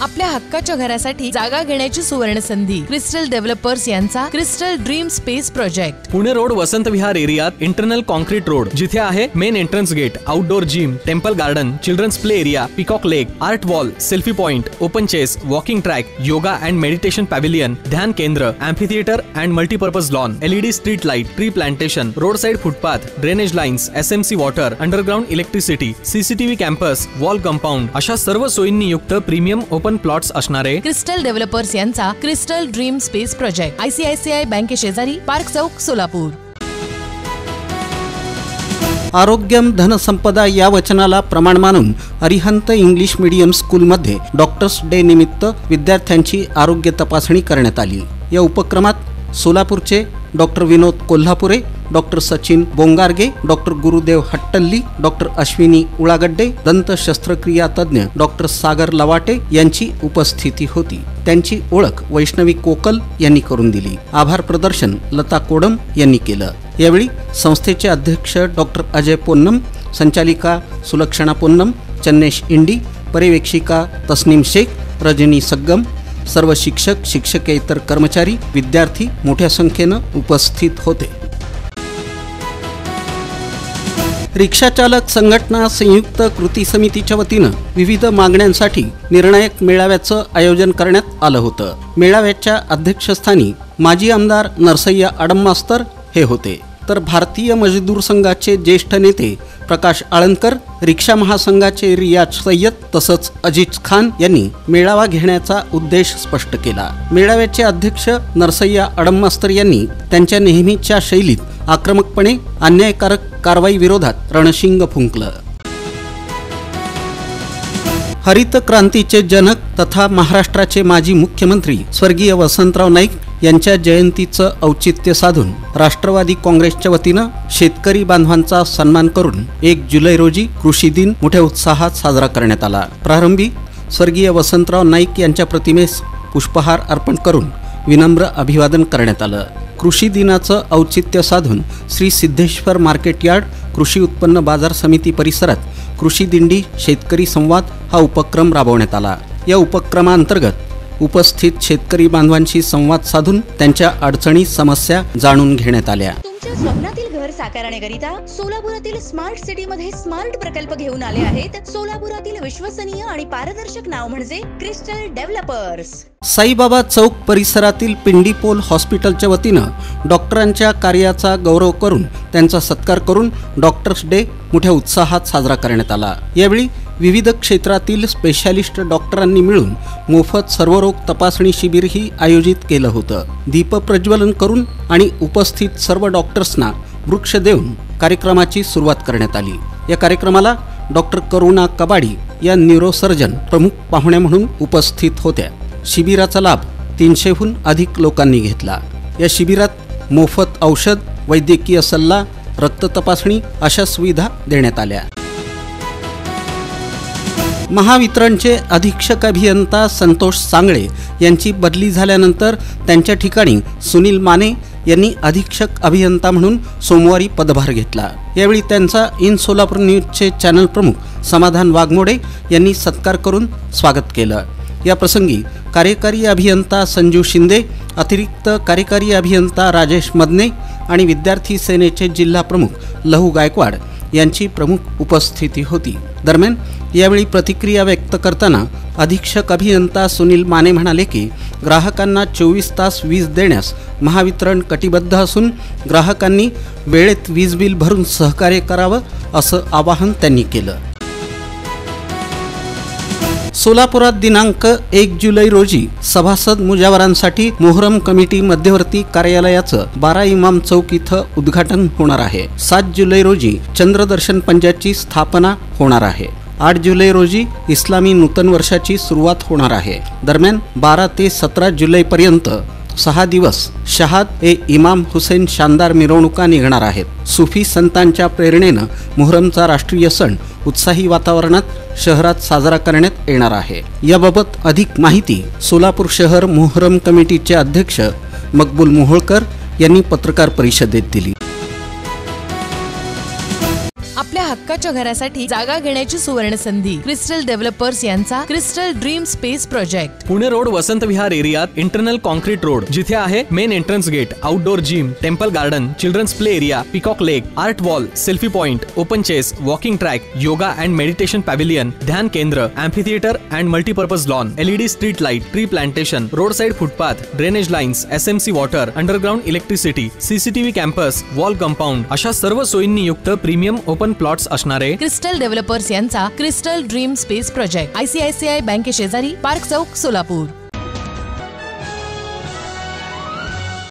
आपल्या हक्काच्या घरासाठी जागा घेण्याची सुवर्ण संधी। क्रिस्टल डेव्हलपर्स यांचा crystal dream space project. Pune road Vasant Vihar एरियात इंटरनल कॉन्क्रीट रोड, जिथे आहे main entrance gate, outdoor gym, temple garden, children's play area, peacock lake, art wall, selfie point, open chess, walking track, yoga and meditation pavilion, ध्यान केंद्र, amphitheatre and multipurpose lawn, LED street light, tree plantation, road side footpath, drainage lines, SMC water, underground electricity, CCTV campus, wall compound अशा सर्व सोयींनी युक्त premium open plots असणारे crystal developers यांचा crystal dream space project, ICICI बँके शेजारी, park चौक, सोलापूर। आरोग्यम धनसंपदा या वचनाला प्रमाण मानून अरिहंत इंग्लिश मीडियम स्कूलमध्ये डॉक्टर्स डे निमित्त विद्यार्थ्यांची आरोग्य तपासणी करण्यात आली। या उपक्रमात सोलापूरचे doctor Vinod Kolhapure, doctor Sachin Bongarge, doctor Gurudev Hattalli, doctor Ashwini Ulagadde, दंत शस्त्रक्रिया तज्ञ डॉक्टर सागर लवाटे यांची उपस्थिती होती। त्यांची ओळख वैष्णवी कोकल यांनी करून दिली। आभार प्रदर्शन लता कोडम यांनी केलं। यावेळी संस्थेचे अध्यक्ष डॉक्टर अजय पोन्नम, संचालिका सुलक्षणा पोन्नम, चन्नेश इंडी, पर्यवेक्षिका तस्नीम शेख, रजनी सग्गम, सर्व शिक्षक, शिक्षकेतर कर्मचारी, विद्यार्थी मोठ्या संख्येनं उपस्थित होते। रिक्षाचालक संघटना संयुक्त कृती समितीच्या वतीनं विविध मागण्यांसाठी निर्णायक मेळाव्याचं आयोजन करण्यात आलं होतं। मेळाव्याच्या अध्यक्षस्थानी माजी आमदार नरसय्या अडममास्तर हे होते, तर भारतीय मजदूर संघाचे ज्येष्ठ नेते प्रकाश आळंदकर, रिक्षा महासंघाचे रियाज सय्यद तसंच अजीज खान यांनी मेळावा घेण्याचा उद्देश स्पष्ट केला। मेळाव्याचे अध्यक्ष नरसय्या अडममास्तर यांनी त्यांच्या नेहमीच्या शैलीत आक्रमकपणे अन्यायकारक कारवाई विरोधात रणशिंग फुंकलं। हरित क्रांतीचे जनक तथा महाराष्ट्राचे माजी मुख्यमंत्री स्वर्गीय वसंतराव नाईक यांच्या जयंतीचं औचित्य साधून राष्ट्रवादी काँग्रेसच्या वतीनं शेतकरी बांधवांचा सन्मान करून 1 जुलै रोजी कृषी दिन मोठ्या उत्साहात साजरा करण्यात आला। प्रारंभी स्वर्गीय वसंतराव नाईक यांच्या प्रतिमेस पुष्पहार अर्पण करून विनम्र अभिवादन करण्यात आलं। कृषी दिनाचं औचित्य साधून श्री सिद्धेश्वर मार्केट यार्ड कृषी उत्पन्न बाजार समिती परिसरात कृषी दिंडी शेतकरी संवाद हा उपक्रम राबवण्यात आला। या उपक्रमांतर्गत उपस्थित शेतकरी बांधवांशी संवाद साधून त्यांच्या अडचणी समस्या जाणून घेण्यात आल्या। तुमच्या स्वप्नातील घर साकारण्याकरिता सोलापुरातील स्मार्ट सिटी मध्ये स्मार्ट प्रकल्प घेऊन आले आहेत। सोलापुरातील विश्वसनीय आणि पारदर्शक नाव म्हणजे क्रिस्टल डेव्हलपर्स। साईबाबा चौक परिसरातील पिंडीपोल हॉस्पिटलच्या वतीनं डॉक्टरांच्या कार्याचा गौरव करून त्यांचा सत्कार करून डॉक्टर्स डे मोठ्या उत्साहात साजरा करण्यात आला। यावेळी विविध क्षेत्रातील स्पेशालिस्ट डॉक्टरांनी मिळून मोफत सर्वरोग तपासणी शिबिरही आयोजित केलं होतं। दीपप्रज्वलन करून आणि उपस्थित सर्व डॉक्टर्सना वृक्ष देऊन कार्यक्रमाची सुरुवात करण्यात आली। या कार्यक्रमाला डॉक्टर करुणा कबाडी या न्यूरोसर्जन प्रमुख पाहुण्या म्हणून उपस्थित होत्या। शिबिराचा लाभ 300हून अधिक लोकांनी घेतला। या शिबिरात मोफत औषध, वैद्यकीय सल्ला, रक्त तपासणी अशा सुविधा देण्यात आल्या। महावितरणचे अधीक्षक अभियंता संतोष सांगळे यांची बदली झाल्यानंतर त्यांच्या ठिकाणी सुनील माने यांनी अधीक्षक अभियंता म्हणून सोमवारी पदभार घेतला। यावेळी त्यांचा इन सोलापूर न्यूजचे चॅनल प्रमुख समाधान वाघमोडे यांनी सत्कार करून स्वागत केलं। या प्रसंगी कार्यकारी अभियंता संजू शिंदे, अतिरिक्त कार्यकारी अभियंता राजेश मदने आणि विद्यार्थी सेनेचे जिल्हा प्रमुख लहू गायकवाड यांची प्रमुख उपस्थिती होती। दरम्यान यावेळी प्रतिक्रिया व्यक्त करताना अधीक्षक अभियंता सुनील माने म्हणाले की ग्राहकांना 24 तास वीज देण्यास महावितरण कटिबद्ध असून ग्राहकांनी वेळेत वीज बिल भरून सहकार्य करावं असं आवाहन त्यांनी केलं। सोलापुरात दिनांक 1 जुलै रोजी सभासद मुजावरांसाठी मोहरम कमिटी मध्यवर्ती कार्यालयाचं 12 इमाम चौक इथं उद्घाटन होणार आहे। 7 जुलै रोजी चंद्रदर्शन पंजाची स्थापना होणार आहे। 8 जुलै रोजी इस्लामी नूतन वर्षाची सुरुवात होणार आहे। दरम्यान 12 ते 17 जुलैपर्यंत 6 दिवस शहाद ए इमाम हुसेन शानदार मिरवणुका निघणार आहेत। सुफी संतांच्या प्रेरणेनं मोहरमचा राष्ट्रीय सण उत्साही वातावरणात शहरात साजरा करण्यात येणार आहे। याबाबत अधिक माहिती सोलापूर शहर मोहरम कमिटीचे अध्यक्ष मकबूल मोहोळकर यांनी पत्रकार परिषदेत दिली। आपल्या हक्का स्वतःच्या घरासाठी जागा घेण्याची सुवर्ण संधी. क्रिस्टल डेव्हलपर्स यांचा crystal dream space project. Pune road Vasant Vihar एरियात इंटरनल कॉन्क्रीट रोड, जिथे आहे main entrance gate, outdoor gym, temple garden, children's play area, peacock lake, art wall, selfie point, open chess, walking track, yoga and meditation pavilion, ध्यान केंद्र, amphitheatre and multipurpose lawn, LED street light, tree plantation, road side footpath, drainage lines, SMC water, underground electricity, CCTV campus, wall compound अशा सर्व सोयींनी युक्त premium open plots असणारे crystal developers यांचा crystal dream space project. ICICI बँके शेजारी, park चौक, सोलापूर.